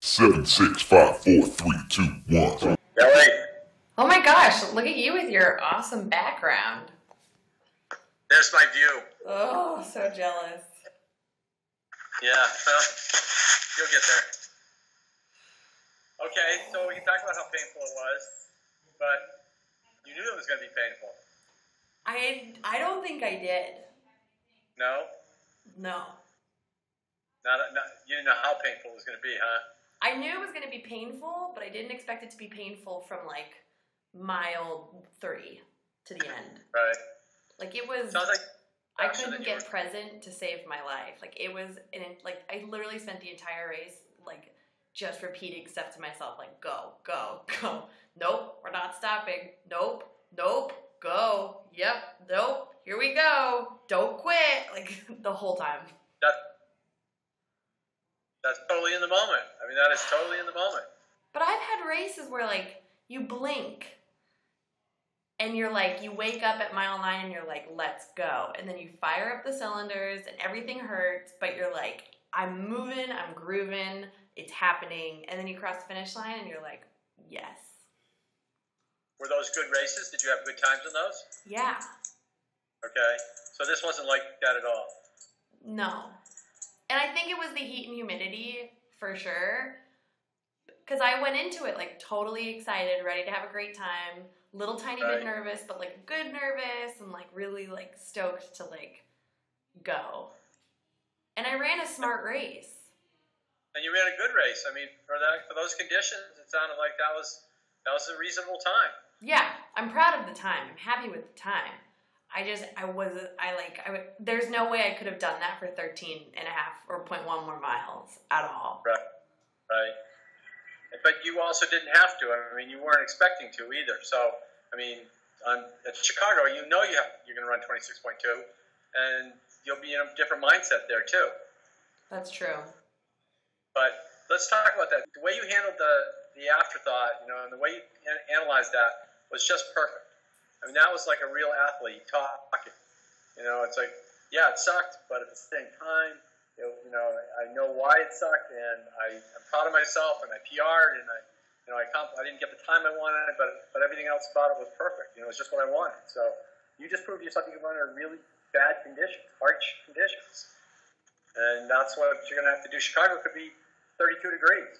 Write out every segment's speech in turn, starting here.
Seven, six, five, four, three, two, one. Kelly, Oh my gosh, look at you with your awesome background. there's my view. Oh, so jealous. Yeah, well, you'll get there. Okay, so we can talk about how painful it was, but you knew it was going to be painful. I don't think I did. No? No. You didn't know how painful it was going to be, huh? I knew it was going to be painful, but I didn't expect it to be painful from like mile 3 to the end. Right. Like it was, Sounds like I faster couldn't than you get were- present to save my life. Like it was, like I literally spent the entire race like just repeating stuff to myself, like go, go, go. Nope, we're not stopping. Nope, nope, go. Yep, nope. Here we go. Don't quit. Like the whole time. That's totally in the moment. I mean, that is totally in the moment. But I've had races where like you blink and you're like, you wake up at mile 9 and you're like, let's go. And then you fire up the cylinders and everything hurts, but you're like, I'm moving, I'm grooving, it's happening. And then you cross the finish line and you're like, yes. Were those good races? Did you have good times in those? Yeah. Okay. So this wasn't like that at all. No. And I think it was the heat and humidity for sure. Because I went into it like totally excited, ready to have a great time. Little tiny bit nervous, but like good nervous and like really like stoked to like go. And I ran a smart race. And you ran a good race. I mean, for those conditions, it sounded like that was a reasonable time. Yeah, I'm proud of the time. I'm happy with the time. There's no way I could have done that for 13 and a half or 0.1 more miles at all. Right. But you also didn't have to. I mean, you weren't expecting to either. So, I mean, at Chicago, you're going to run 26.2, and you'll be in a different mindset there too. That's true. But let's talk about that. The way you handled the afterthought, and the way you analyzed that was just perfect. I mean, that was like a real athlete talking. It's like, yeah, it sucked, but at the same time, I know why it sucked, and I'm proud of myself, and I PR'd, and I didn't get the time I wanted, but everything else about it was perfect. It was just what I wanted. So you just proved to yourself you can run in really bad conditions, harsh conditions, and that's what you're going to have to do. Chicago could be 32 degrees,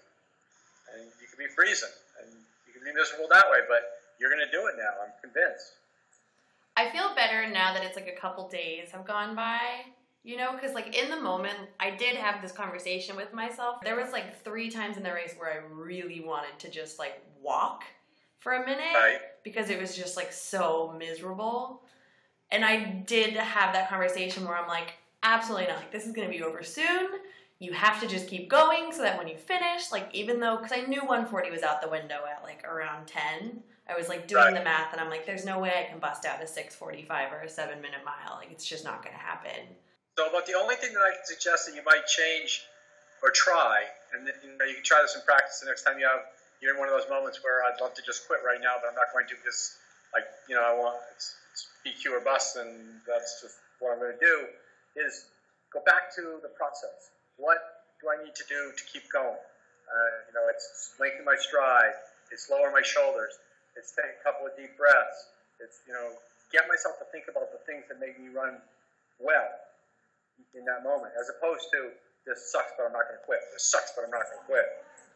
and you could be freezing, and you could be miserable that way, but you're going to do it now. I'm convinced. I feel better now that it's like a couple days have gone by, because like in the moment, I did have this conversation with myself. There was like 3 times in the race where I really wanted to just like walk for a minute because it was just like so miserable. And I did have that conversation where I'm like, absolutely not. Like, this is going to be over soon. You have to just keep going so that when you finish, like even though, because I knew 140 was out the window at like around 10, I was like doing the math and I'm like, there's no way I can bust out a 6:45 or a 7-minute mile. Like it's just not going to happen. So about the only thing that I can suggest that you might change or try, and you can try this in practice the next time you're in one of those moments where I'd love to just quit right now, but I'm not going to because I want it's PQ or bust, and that's just what I'm going to do, is go back to the process. What do I need to do to keep going? It's lengthen my stride. It's lower my shoulders. It's take a couple of deep breaths. It's, get myself to think about the things that make me run well in that moment, as opposed to, this sucks, but I'm not going to quit. This sucks, but I'm not going to quit.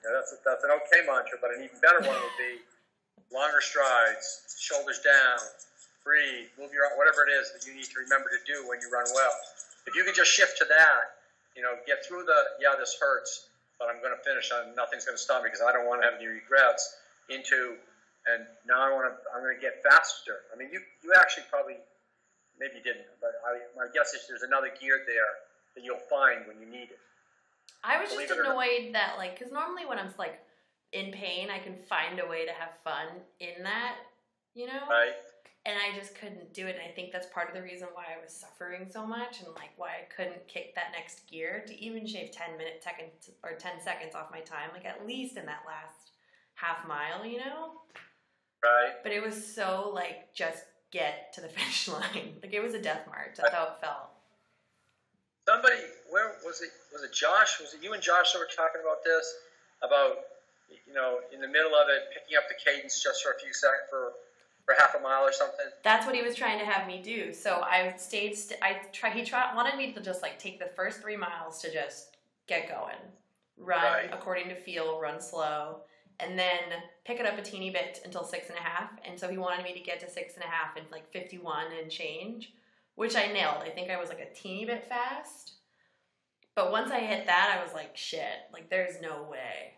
That's an okay mantra, but an even better one would be longer strides, shoulders down, breathe, move your arm, whatever it is that you need to remember to do when you run well. If you can just shift to that, get through this hurts, but I'm going to finish on nothing's going to stop me because I don't want to have any regrets, and now I'm going to get faster. I mean, you actually probably, maybe you didn't, but my guess is there's another gear there that you'll find when you need it. I was just annoyed that, like, because normally when I'm, like, in pain, I can find a way to have fun in that, Right. And I just couldn't do it, and I think that's part of the reason why I was suffering so much, and, like, why I couldn't kick that next gear to even shave 10 seconds off my time, like, at least in that last half mile, Right. But it was so, like, just get to the finish line. Like, it was a death march. That's how it felt. Somebody, where was it? Was it Josh? Was it you and Josh that were talking about this? about, in the middle of it, picking up the cadence just for a few seconds, for half a mile or something? That's what he was trying to have me do. So I stayed. Wanted me to just like take the first 3 miles to just get going, run according to feel, run slow, and then pick it up a teeny bit until 6.5. And so he wanted me to get to 6.5 in like 51 and change, which I nailed. I think I was like a teeny bit fast. But once I hit that, I was like, shit, like there's no way.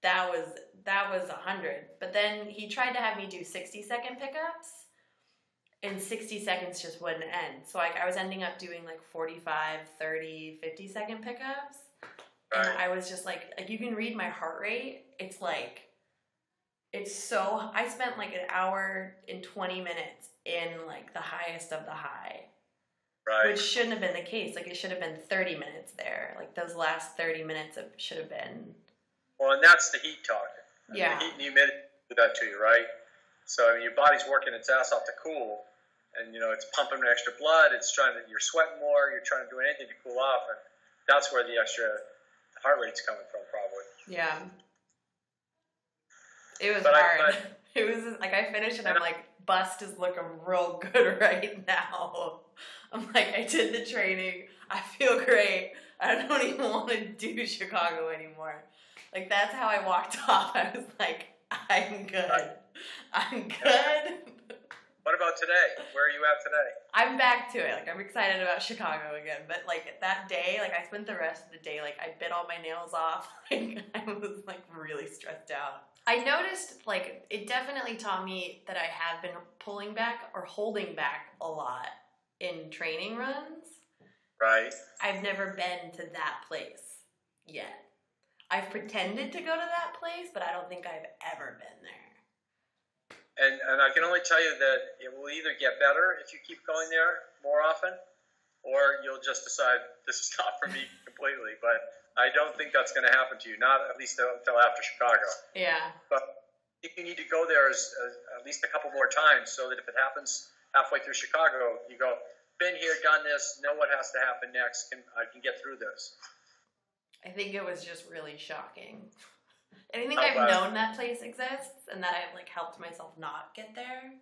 That was 100. But then he tried to have me do 60-second pickups, and 60 seconds just wouldn't end. So I was ending up doing like 45, 30, 50-second pickups. And I was just like you can read my heart rate. It's like, I spent like an hour and 20 minutes in like the highest of the high. Right. Which shouldn't have been the case. Like, it should have been 30 minutes there. Like, those last 30 minutes should have been... Well, and that's the heat talking. Yeah. The heat and the humidity do that to you, right? So, I mean, your body's working its ass off to cool, and, it's pumping extra blood, you're sweating more, you're trying to do anything to cool off, and that's where the extra heart rate's coming from, probably. Yeah. It was hard. It was, like, I finished, and I'm like, bust is looking real good right now. I'm like, I did the training. I feel great. I don't even want to do Chicago anymore. Like, that's how I walked off. I was like, I'm good. I'm good. What about today? Where are you at today? I'm back to it. Like, I'm excited about Chicago again. But, like, that day, like, I spent the rest of the day, like, I bit all my nails off. Like, I was, like, really stressed out. I noticed, like, it definitely taught me that I have been pulling back or holding back a lot in training runs. Right. I've never been to that place yet. I've pretended to go to that place, but I don't think I've ever been there. And I can only tell you that it will either get better if you keep going there more often, or you'll just decide this is not for me completely. But I don't think that's going to happen to you, not at least until after Chicago. Yeah. But I think you need to go there at least a couple more times so that if it happens halfway through Chicago, you go, been here, done this, know what has to happen next, I can get through this. I think it was just really shocking. And I think I've known that place exists and that I've, like, helped myself not get there.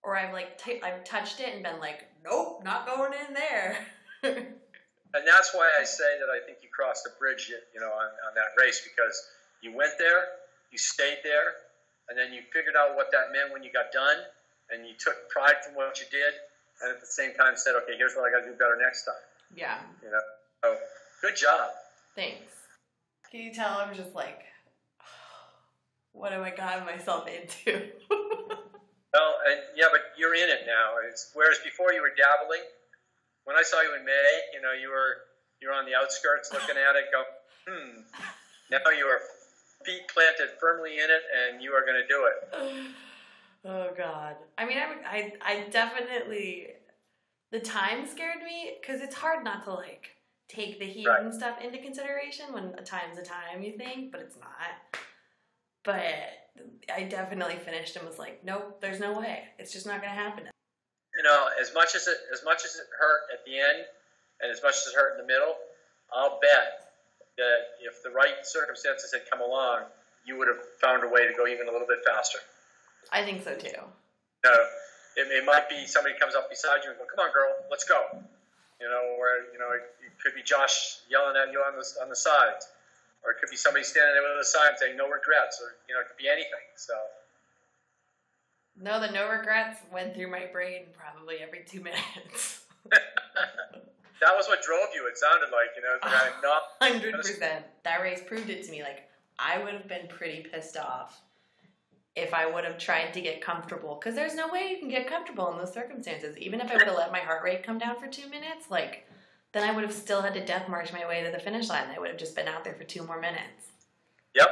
Or I've, like, I've touched it and been like, nope, not going in there. And that's why I say that I think you crossed the bridge, on that race, because you went there, you stayed there, and then you figured out what that meant when you got done, and you took pride from what you did, and at the same time said, okay, here's what I got to do better next time. Yeah. So good job. Thanks. Can you tell I'm just like, what have I gotten myself into? Well, but you're in it now. Whereas before you were dabbling. When I saw you in May, you were on the outskirts looking at it, going, Now you are feet planted firmly in it, and you are going to do it. Oh God! I mean, I definitely, the time scared me because it's hard not to like take the heat and stuff into consideration when a time's a time, you think, but it's not. But I definitely finished and was like, nope, there's no way. It's just not going to happen. As much as it hurt at the end, and as much as it hurt in the middle, I'll bet that if the right circumstances had come along, you would have found a way to go even a little bit faster. I think so too. It might be somebody comes up beside you and go, "Come on, girl, let's go." Or it could be Josh yelling at you on the sides, or it could be somebody standing there with a sign saying "No regrets," or it could be anything. So. No, the no regrets went through my brain probably every 2 minutes. That was what drove you. It sounded like 100%. That race proved it to me. Like, I would have been pretty pissed off if I would have tried to get comfortable. Because there's no way you can get comfortable in those circumstances. Even if I would have let my heart rate come down for 2 minutes, then I would have still had to death march my way to the finish line. I would have just been out there for 2 more minutes. Yep.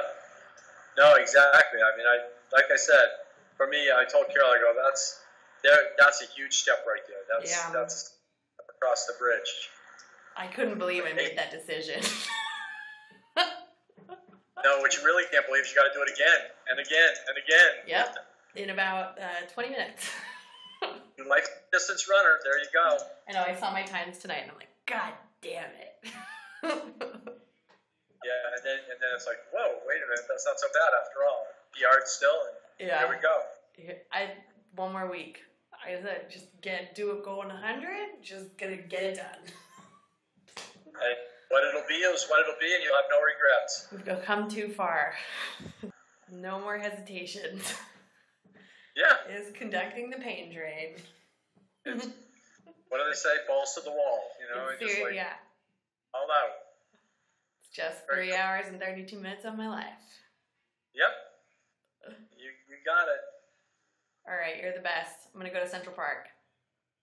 No, exactly. I mean, like I said, for me, I told Carol, I go, that's a huge step right there. That's across the bridge. I couldn't believe I made that decision. No, what you really can't believe is you got to do it again and again and again. Yep, in about 20 minutes. Life distance runner, there you go. I know, I saw my times tonight and I'm like, God damn it. Yeah, then it's like, whoa, wait a minute, that's not so bad after all. Be hard still, and Yeah. here we go. One more week. I said, just do it going 100. Just gonna get it done. And what it'll be is what it'll be, and you'll have no regrets. We've come too far. No more hesitations. Yeah. Is conducting the pain train. What do they say? Balls to the wall. You know, It's just like yeah. all out. It's just Very 3 cool. hours and 32 minutes of my life. Yep. You got it. All right, you're the best. I'm gonna go to Central Park.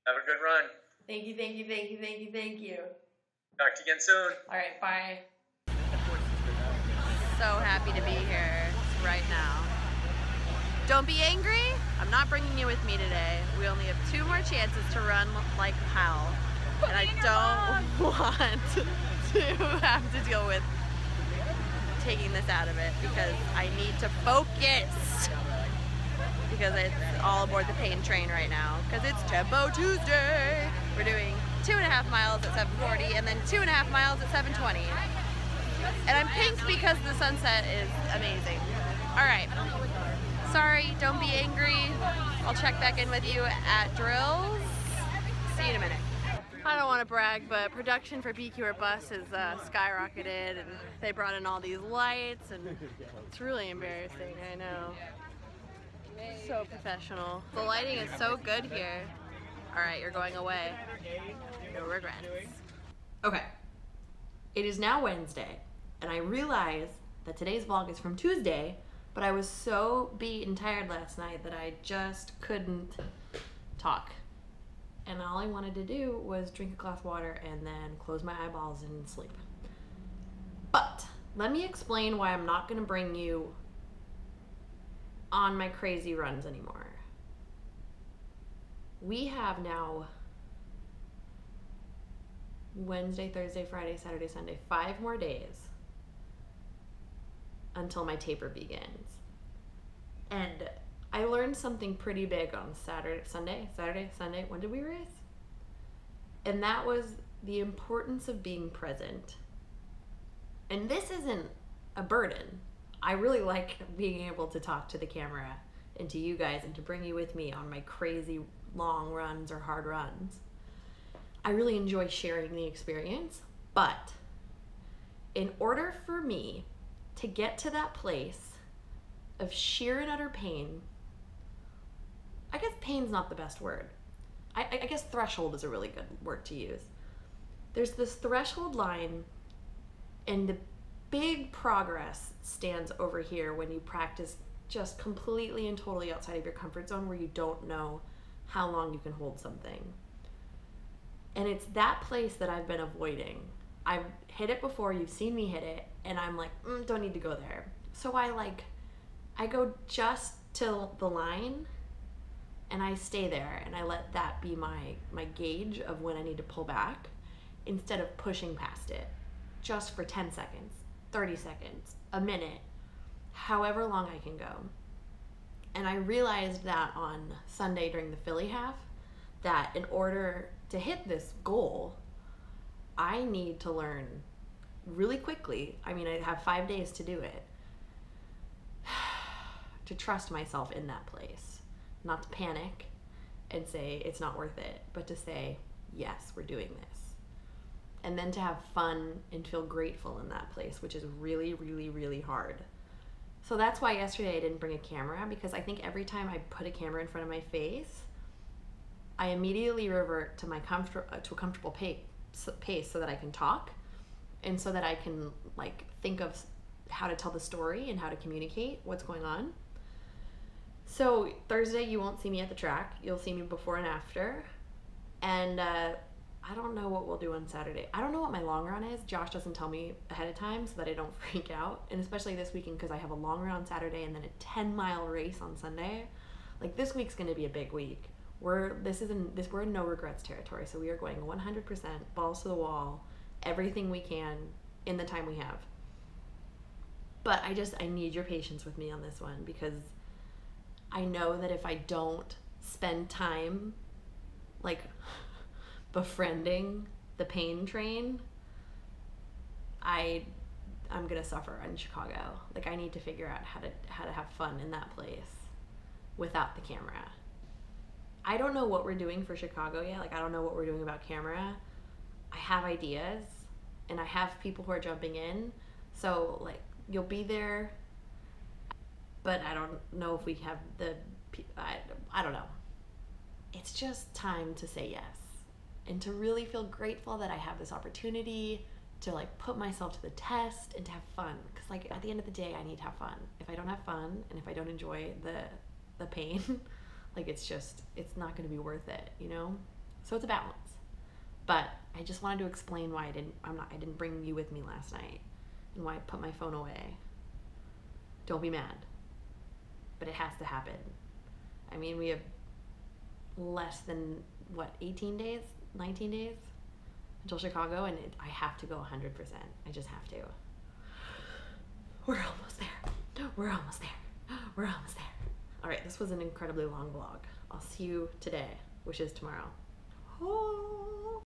Have a good run. Thank you, thank you, thank you, thank you, thank you. Talk to you again soon. All right, bye. So happy to be here right now. Don't be angry. I'm not bringing you with me today. We only have 2 more chances to run like hell. And I don't want to have to deal with taking this out of it because I need to focus. Because it's all aboard the pain train right now. Because it's Tempo Tuesday. We're doing 2.5 miles at 7:40 and then 2.5 miles at 7:20. And I'm pink because the sunset is amazing. All right. Sorry, don't be angry. I'll check back in with you at drills. See you in a minute. I don't want to brag, but production for BQ or Bus has skyrocketed, and they brought in all these lights, and it's really embarrassing, I know. So professional. The lighting is so good here. All right, you're going away. No regrets. Okay. It is now Wednesday, and I realize that today's vlog is from Tuesday, but I was so beat and tired last night that I just couldn't talk. And all I wanted to do was drink a glass of water and then close my eyeballs and sleep. But let me explain why I'm not going to bring you on my crazy runs anymore. We have now Wednesday, Thursday, Friday, Saturday, Sunday, 5 more days until my taper begins. And I learned something pretty big on Sunday. When did we race? And that was the importance of being present. And this isn't a burden. I really like being able to talk to the camera and to you guys and to bring you with me on my crazy long runs or hard runs. I really enjoy sharing the experience, but in order for me to get to that place of sheer and utter pain, I guess pain's not the best word. I guess threshold is a really good word to use. There's this threshold line, and the big progress stands over here when you practice just completely and totally outside of your comfort zone where you don't know how long you can hold something. And it's that place that I've been avoiding. I've hit it before, you've seen me hit it, and I'm like, don't need to go there. So I go just till the line, and I stay there, and I let that be my gauge of when I need to pull back instead of pushing past it just for 10 seconds, 30 seconds, a minute, however long I can go. And I realized that on Sunday during the Philly half, that in order to hit this goal, I need to learn really quickly. I mean, I have 5 days to do it. To trust myself in that place. Not to panic and say it's not worth it, but to say, yes, we're doing this. And then to have fun and feel grateful in that place, which is really, really, really hard. So that's why yesterday I didn't bring a camera, because I think every time I put a camera in front of my face, I immediately revert to my to a comfortable pace so that I can talk and so that I can think of how to tell the story and how to communicate what's going on. So Thursday you won't see me at the track. You'll see me before and after. And I don't know what we'll do on Saturday. I don't know what my long run is. Josh doesn't tell me ahead of time so that I don't freak out. And especially this weekend because I have a long run on Saturday and then a 10-mile race on Sunday. This week's going to be a big week. We're in no regrets territory. So we are going 100% balls to the wall, everything we can in the time we have. But I need your patience with me on this one, because I know that if I don't spend time befriending the pain train, I I'm gonna suffer in Chicago. Like, I need to figure out how to have fun in that place without the camera. I don't know what we're doing for Chicago yet. Like, I don't know what we're doing about camera. I have ideas, and I have people who are jumping in. So, like, you'll be there, but I don't know if we have I don't know. It's just time to say yes and to really feel grateful that I have this opportunity to, like, put myself to the test and to have fun. Because, like, at the end of the day, I need to have fun. If I don't have fun and if I don't enjoy the pain, like, it's not going to be worth it, you know? So it's a balance. But I just wanted to explain why I didn't bring you with me last night and why I put my phone away. Don't be mad. But it has to happen. I mean, we have less than, 18 days? 19 days? Until Chicago, and I have to go 100%. I just have to. We're almost there. We're almost there. We're almost there. All right, this was an incredibly long vlog. I'll see you today, which is tomorrow. Oh.